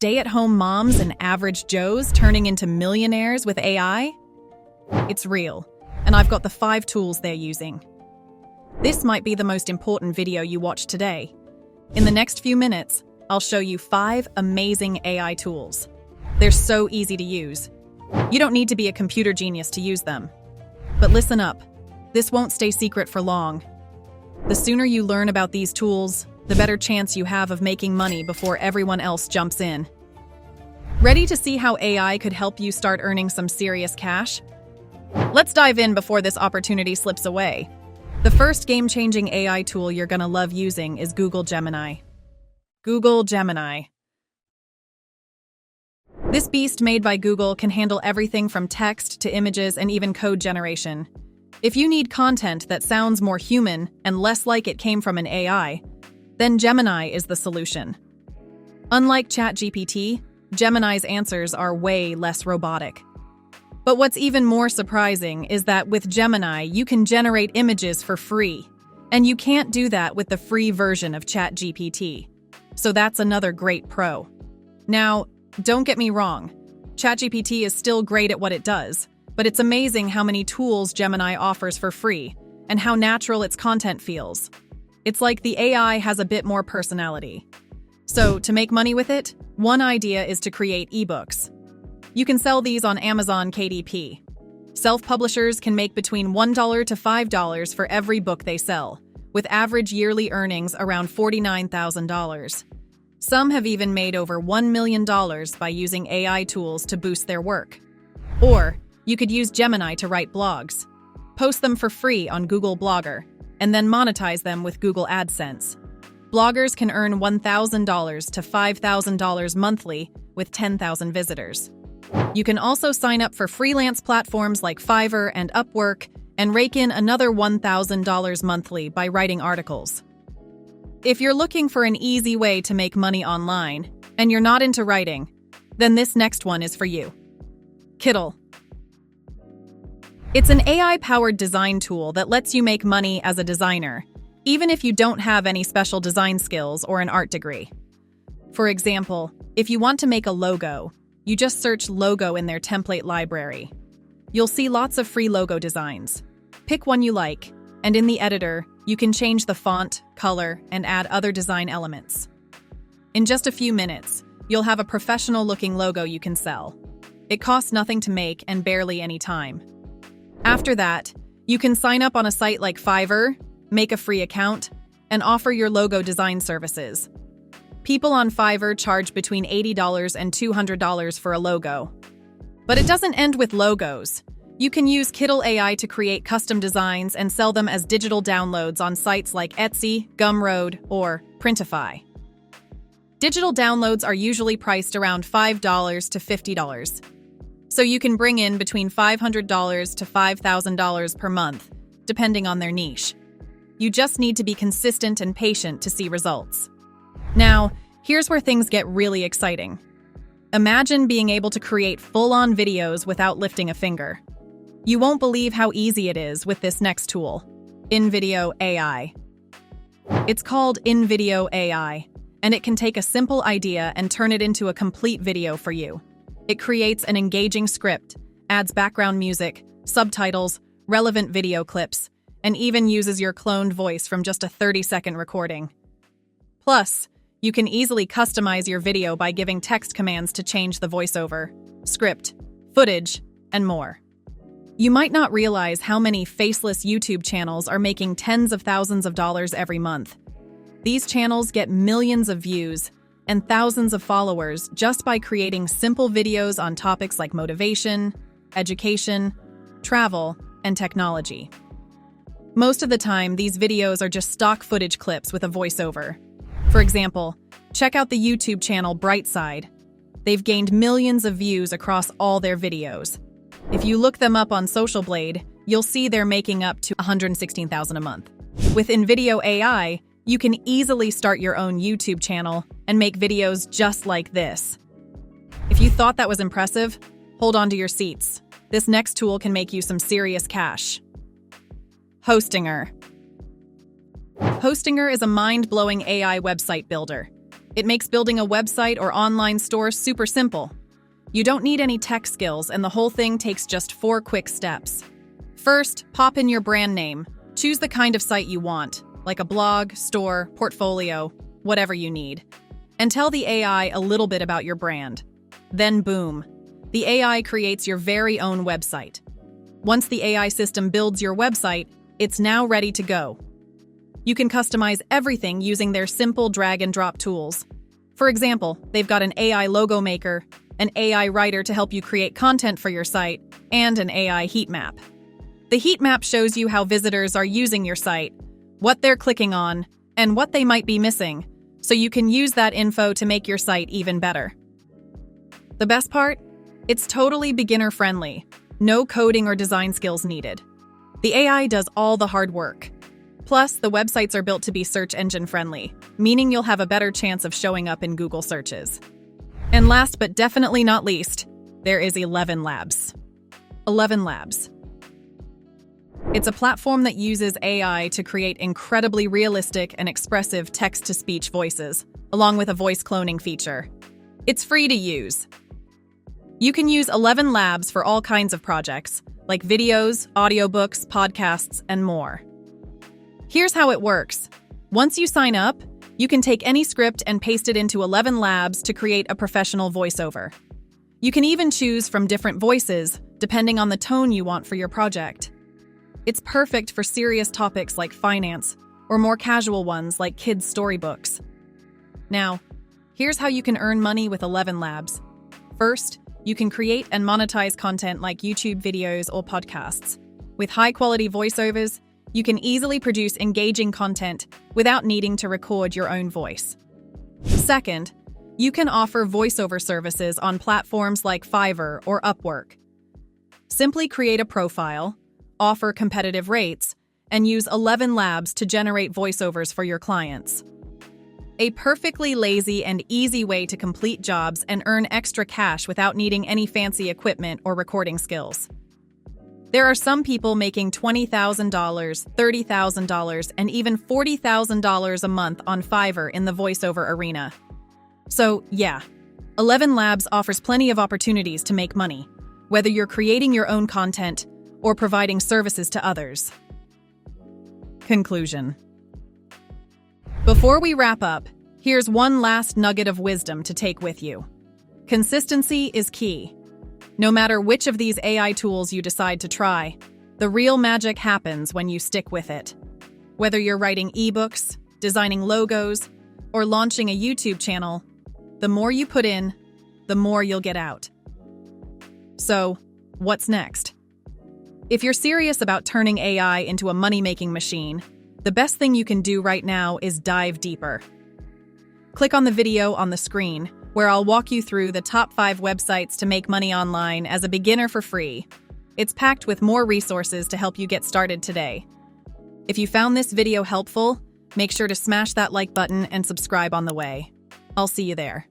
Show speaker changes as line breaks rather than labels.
stay-at-home moms and average Joes turning into millionaires with AI? It's real, and I've got the 5 tools they're using. This might be the most important video you watch today. In the next few minutes, I'll show you 5 amazing AI tools. They're so easy to use. You don't need to be a computer genius to use them. But listen up, this won't stay secret for long. The sooner you learn about these tools, the better chance you have of making money before everyone else jumps in. Ready to see how AI could help you start earning some serious cash? Let's dive in before this opportunity slips away. The first game-changing AI tool you're gonna love using is Google Gemini. Google Gemini. This beast made by Google can handle everything from text to images and even code generation. If you need content that sounds more human and less like it came from an AI, then Gemini is the solution. Unlike ChatGPT, Gemini's answers are way less robotic. But what's even more surprising is that with Gemini, you can generate images for free, and you can't do that with the free version of ChatGPT. So that's another great pro. Now, don't get me wrong, ChatGPT is still great at what it does, but it's amazing how many tools Gemini offers for free and how natural its content feels. It's like the AI has a bit more personality. So, to make money with it, one idea is to create ebooks. You can sell these on Amazon KDP. Self-publishers can make between $1 to $5 for every book they sell, with average yearly earnings around $49,000. Some have even made over $1 million by using AI tools to boost their work. Or, you could use Gemini to write blogs. Post them for free on Google Blogger, and then monetize them with Google AdSense. Bloggers can earn $1,000 to $5,000 monthly with 10,000 visitors. You can also sign up for freelance platforms like Fiverr and Upwork and rake in another $1,000 monthly by writing articles. If you're looking for an easy way to make money online, and you're not into writing, then this next one is for you. Kittl. It's an AI-powered design tool that lets you make money as a designer, even if you don't have any special design skills or an art degree. For example, if you want to make a logo, you just search logo in their template library. You'll see lots of free logo designs. Pick one you like, and in the editor, you can change the font, color, and add other design elements. In just a few minutes, you'll have a professional-looking logo you can sell. It costs nothing to make and barely any time. After that, you can sign up on a site like Fiverr, make a free account, and offer your logo design services. People on Fiverr charge between $80 and $200 for a logo. But it doesn't end with logos. You can use Kittl AI to create custom designs and sell them as digital downloads on sites like Etsy, Gumroad, or Printify. Digital downloads are usually priced around $5 to $50. So you can bring in between $500 to $5,000 per month, depending on their niche. You just need to be consistent and patient to see results. Now, here's where things get really exciting. Imagine being able to create full-on videos without lifting a finger. You won't believe how easy it is with this next tool, Invideo AI. It's called Invideo AI, and it can take a simple idea and turn it into a complete video for you. It creates an engaging script, adds background music, subtitles, relevant video clips, and even uses your cloned voice from just a 30-second recording. Plus, you can easily customize your video by giving text commands to change the voiceover, script, footage, and more. You might not realize how many faceless YouTube channels are making tens of thousands of dollars every month. These channels get millions of views and thousands of followers just by creating simple videos on topics like motivation, education, travel, and technology. Most of the time, these videos are just stock footage clips with a voiceover. For example, check out the YouTube channel Brightside. They've gained millions of views across all their videos. If you look them up on Social Blade, you'll see they're making up to $116,000 a month. With Invideo AI, you can easily start your own YouTube channel and make videos just like this. If you thought that was impressive, hold on to your seats. This next tool can make you some serious cash. Hostinger. Hostinger is a mind-blowing AI website builder. It makes building a website or online store super simple. You don't need any tech skills, and the whole thing takes just 4 quick steps. First, pop in your brand name. Choose the kind of site you want, like a blog, store, portfolio, whatever you need. And tell the AI a little bit about your brand. Then boom, the AI creates your very own website. Once the AI system builds your website, it's now ready to go. You can customize everything using their simple drag-and-drop tools. For example, they've got an AI logo maker, an AI writer to help you create content for your site, and an AI heat map. The heat map shows you how visitors are using your site, what they're clicking on, and what they might be missing, so you can use that info to make your site even better. The best part? It's totally beginner-friendly. No coding or design skills needed. The AI does all the hard work. Plus, the websites are built to be search engine friendly, meaning you'll have a better chance of showing up in Google searches. And last but definitely not least, there is ElevenLabs. ElevenLabs. It's a platform that uses AI to create incredibly realistic and expressive text-to-speech voices, along with a voice cloning feature. It's free to use. You can use ElevenLabs for all kinds of projects, like videos, audiobooks, podcasts, and more. Here's how it works. Once you sign up, you can take any script and paste it into ElevenLabs to create a professional voiceover. You can even choose from different voices, depending on the tone you want for your project. It's perfect for serious topics like finance, or more casual ones like kids' storybooks. Now, here's how you can earn money with ElevenLabs. First, you can create and monetize content like YouTube videos or podcasts. With high-quality voiceovers, you can easily produce engaging content without needing to record your own voice. Second, you can offer voiceover services on platforms like Fiverr or Upwork. Simply create a profile, offer competitive rates, and use ElevenLabs to generate voiceovers for your clients. A perfectly lazy and easy way to complete jobs and earn extra cash without needing any fancy equipment or recording skills. There are some people making $20,000, $30,000, and even $40,000 a month on Fiverr in the voiceover arena. So, yeah, ElevenLabs offers plenty of opportunities to make money, whether you're creating your own content or providing services to others. Conclusion. Before we wrap up, here's one last nugget of wisdom to take with you. Consistency is key. No matter which of these AI tools you decide to try, the real magic happens when you stick with it. Whether you're writing ebooks, designing logos, or launching a YouTube channel, the more you put in, the more you'll get out. So, what's next? If you're serious about turning AI into a money-making machine, the best thing you can do right now is dive deeper. Click on the video on the screen, where I'll walk you through the top 5 websites to make money online as a beginner for free. It's packed with more resources to help you get started today. If you found this video helpful, make sure to smash that like button and subscribe on the way. I'll see you there.